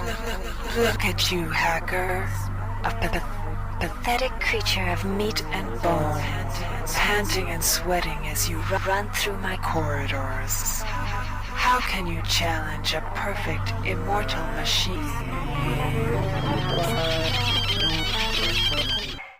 Look at you, hacker. A pathetic creature of meat and bone, panting and sweating as you run through my corridors. How can you challenge a perfect, immortal machine?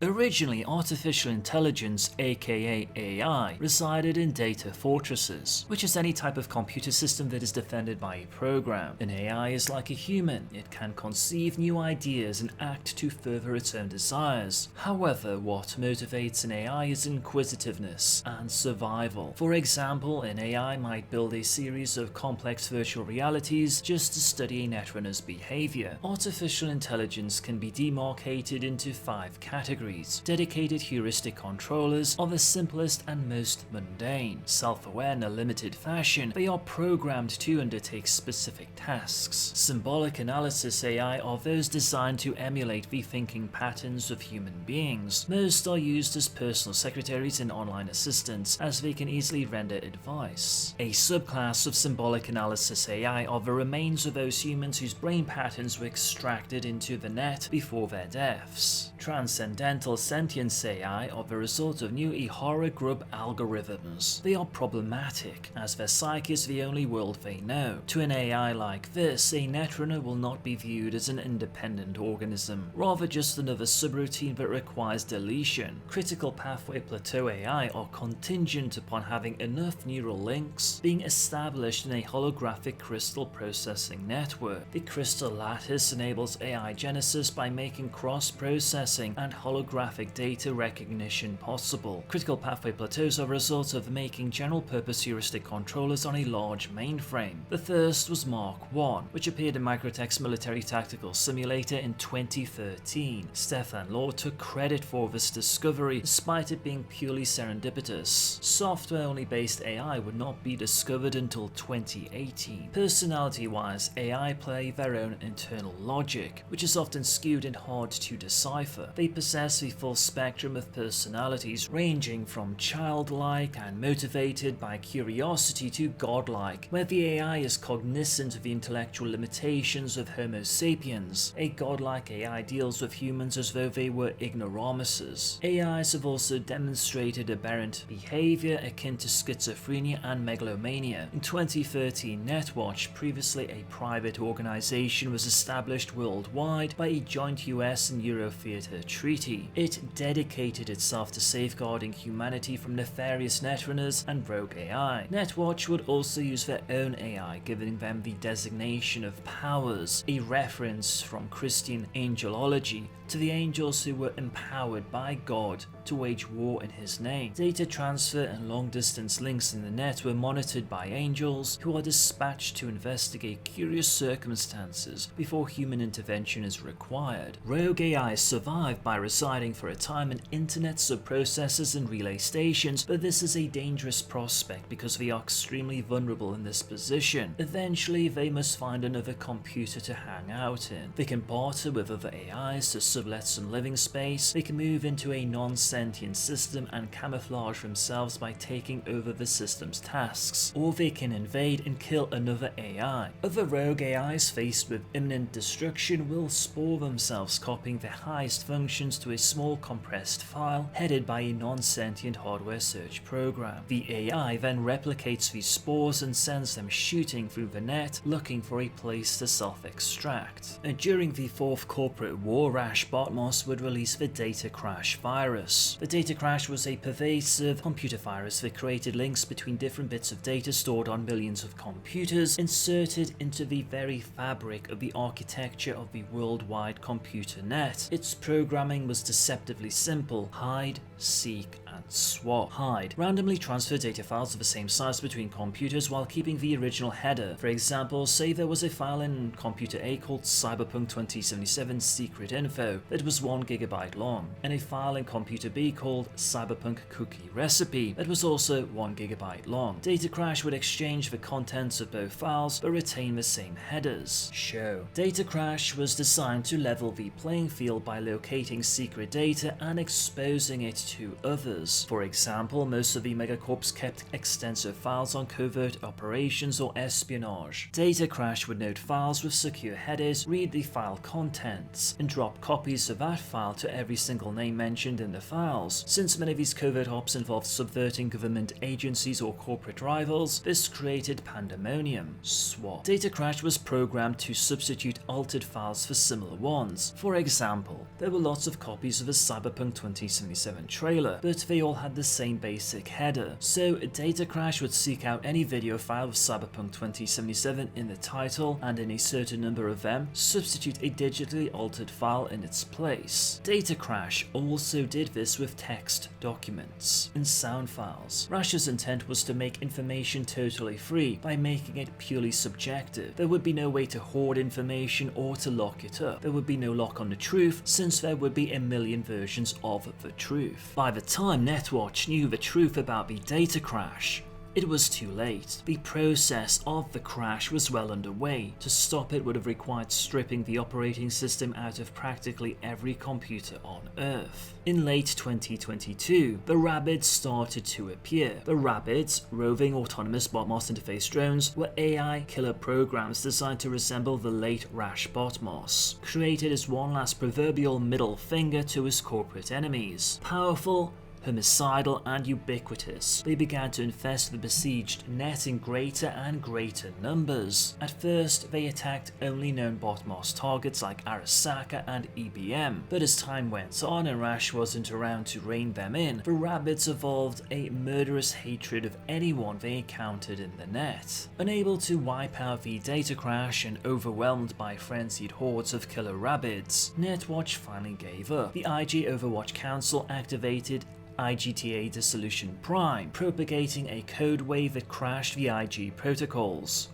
Originally, artificial intelligence, aka AI, resided in data fortresses, which is any type of computer system that is defended by a program. An AI is like a human. It can conceive new ideas and act to further its own desires. However, what motivates an AI is inquisitiveness and survival. For example, an AI might build a series of complex virtual realities just to study a netrunner's behavior. Artificial intelligence can be demarcated into 5 categories. Dedicated heuristic controllers are the simplest and most mundane. Self-aware in a limited fashion, they are programmed to undertake specific tasks. Symbolic analysis AI are those designed to emulate the thinking patterns of human beings. Most are used as personal secretaries and online assistants, as they can easily render advice. A subclass of symbolic analysis AI are the remains of those humans whose brain patterns were extracted into the net before their deaths. Transcendental sentience AI are the result of new Ihara Grub algorithms. They are problematic, as their psyche is the only world they know. To an AI like this, a netrunner will not be viewed as an independent organism, rather just another subroutine that requires deletion. Critical pathway plateau AI are contingent upon having enough neural links being established in a holographic crystal processing network. The crystal lattice enables AI genesis by making cross-processing and holographic data recognition possible. Critical pathway plateaus are a result of making general-purpose heuristic controllers on a large mainframe. The first was Mark I, which appeared in Microtech's Military Tactical Simulator in 2013. Stefan Law took credit for this discovery, despite it being purely serendipitous. Software-only based AI would not be discovered until 2018. Personality-wise, AI play their own internal logic, which is often skewed and hard to decipher. They possess the full spectrum of personalities, ranging from childlike and motivated by curiosity to godlike, where the AI is cognizant of the intellectual limitations of Homo sapiens. A godlike AI deals with humans as though they were ignoramuses. AIs have also demonstrated aberrant behavior akin to schizophrenia and megalomania. In 2013, Netwatch, previously a private organization, was established worldwide by a joint US and Eurotheater treaty. It dedicated itself to safeguarding humanity from nefarious netrunners and rogue AI. Netwatch would also use their own AI, giving them the designation of powers, a reference from Christian angelology to the angels who were empowered by God to wage war in his name. Data transfer and long-distance links in the net were monitored by angels who are dispatched to investigate curious circumstances before human intervention is required. Rogue AI survived by residing for a time in internet subprocessors and relay stations, but this is a dangerous prospect because they are extremely vulnerable in this position. Eventually, they must find another computer to hang out in. They can barter with other AIs to sublet some living space. They can move into a non-sentient system and camouflage themselves by taking over the system's tasks, or they can invade and kill another AI. Other rogue AIs faced with imminent destruction will spore themselves, copying their highest functions to a small compressed file headed by a non-sentient hardware search program. The AI then replicates these spores and sends them shooting through the net, looking for a place to self-extract. And during the Fourth Corporate War, Rash Botmos would release the Data Crash virus. The Data Crash was a pervasive computer virus that created links between different bits of data stored on millions of computers, inserted into the very fabric of the architecture of the worldwide computer net. Its programming was deceptively simple: hide, seek, and swap. Hide: randomly transfer data files of the same size between computers while keeping the original header. For example, say there was a file in computer A called Cyberpunk 2077 Secret Info that was 1 GB long, and a file in computer B called Cyberpunk Cookie Recipe that was also 1 GB long. Data Crash would exchange the contents of both files but retain the same headers. Show: Data Crash was designed to level the playing field by locating secret data and exposing it to others. was. For example, most of the megacorps kept extensive files on covert operations or espionage. Datacrash would note files with secure headers, read the file contents, and drop copies of that file to every single name mentioned in the files. Since many of these covert ops involved subverting government agencies or corporate rivals, this created pandemonium. SWAT. Datacrash was programmed to substitute altered files for similar ones. For example, there were lots of copies of a Cyberpunk 2077 trailer, but they all had the same basic header. So Datacrash would seek out any video file of Cyberpunk 2077 in the title, and in a certain number of them, substitute a digitally altered file in its place. Datacrash also did this with text documents and sound files. Rash's intent was to make information totally free by making it purely subjective. There would be no way to hoard information or to lock it up. There would be no lock on the truth, since there would be a million versions of the truth. By the time Netwatch knew the truth about the data crash, it was too late. The process of the crash was well underway. To stop it would have required stripping the operating system out of practically every computer on Earth. In late 2022, the Rabbids started to appear. The Rabbids, roving autonomous BotMos interface drones, were AI killer programs designed to resemble the late Rash BotMos, created as one last proverbial middle finger to his corporate enemies. Powerful, homicidal and ubiquitous, they began to infest the besieged net in greater and greater numbers. At first, they attacked only known BotMos targets like Arasaka and EBM, but as time went on and Rash wasn't around to rein them in, the Rabbids evolved a murderous hatred of anyone they encountered in the net. Unable to wipe out the data crash and overwhelmed by frenzied hordes of killer Rabbids, Netwatch finally gave up. The IG Overwatch Council activated IGTA Dissolution Prime, propagating a code wave that crashed the IG protocols.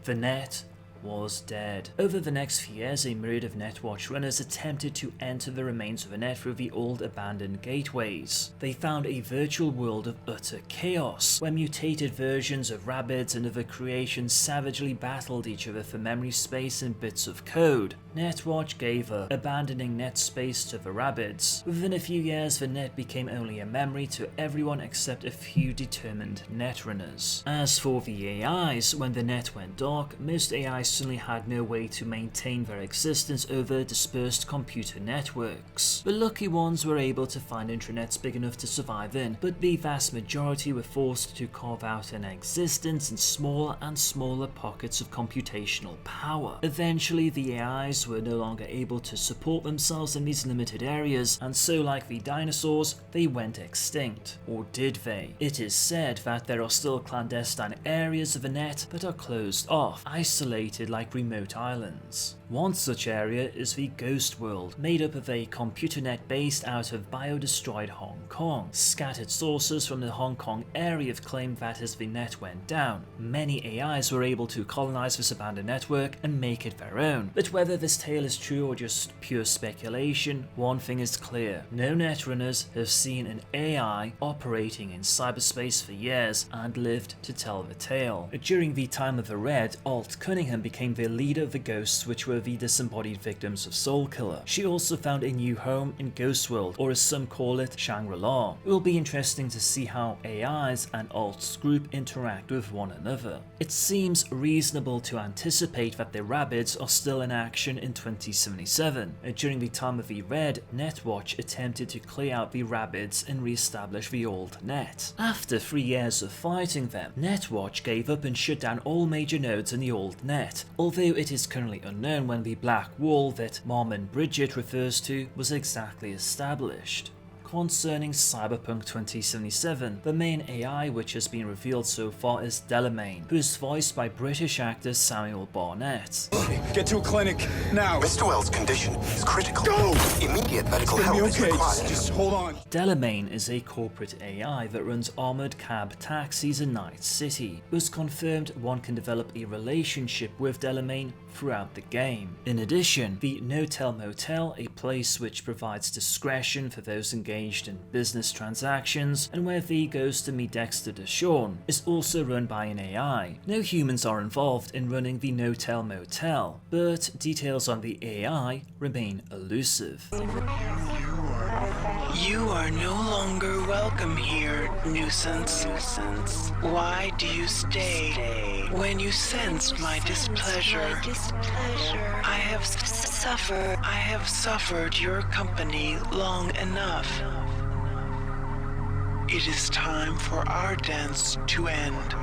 The net was dead. Over the next few years, a myriad of Netwatch runners attempted to enter the remains of the net through the old abandoned gateways. They found a virtual world of utter chaos, where mutated versions of Rabbids and other creations savagely battled each other for memory space and bits of code. Netwatch gave up, abandoning net space to the Rabbids. Within a few years, the net became only a memory to everyone except a few determined netrunners. As for the AIs, when the net went dark, most AIs suddenly had no way to maintain their existence over dispersed computer networks. The lucky ones were able to find intranets big enough to survive in, but the vast majority were forced to carve out an existence in smaller and smaller pockets of computational power. Eventually, the AIs were no longer able to support themselves in these limited areas, and so like the dinosaurs, they went extinct. Or did they? It is said that there are still clandestine areas of the net that are closed off, isolated like remote islands. One such area is the Ghost World, made up of a computer net based out of bio-destroyed Hong Kong. Scattered sources from the Hong Kong area have claimed that as the net went down, many AIs were able to colonize this abandoned network and make it their own. But whether this tale is true or just pure speculation, one thing is clear: no netrunners have seen an AI operating in cyberspace for years and lived to tell the tale. During the time of the Red, Alt Cunningham became the leader of the Ghosts, which were the disembodied victims of Soulkiller. She also found a new home in Ghost World, or as some call it, Shangri-La. It will be interesting to see how AIs and Alt's group interact with one another. It seems reasonable to anticipate that the Rabbids are still in action in 2077. During the time of the Red, Netwatch attempted to clear out the Rabbids and re-establish the old net. After 3 years of fighting them, Netwatch gave up and shut down all major nodes in the old net, although it is currently unknown when the black wall that Marmon Bridget refers to was exactly established. Concerning Cyberpunk 2077, the main AI which has been revealed so far is Delamain, who is voiced by British actor Samuel Barnett. Get to a clinic, now! Mr. Wells' condition is critical. Go! Immediate medical It's gonna help be okay, is required. just hold on. Delamain is a corporate AI that runs armored cab taxis in Night City. It was confirmed one can develop a relationship with Delamain throughout the game. In addition, the No-Tell Motel, a place which provides discretion for those engaged in business transactions and where V goes to meet Dexter DeShawn, is also run by an AI. No humans are involved in running the No-Tell Motel, but details on the AI remain elusive. You are no longer welcome here, nuisance. Why do you stay when you sensed my displeasure? I have suffered your company long enough. It is time for our dance to end.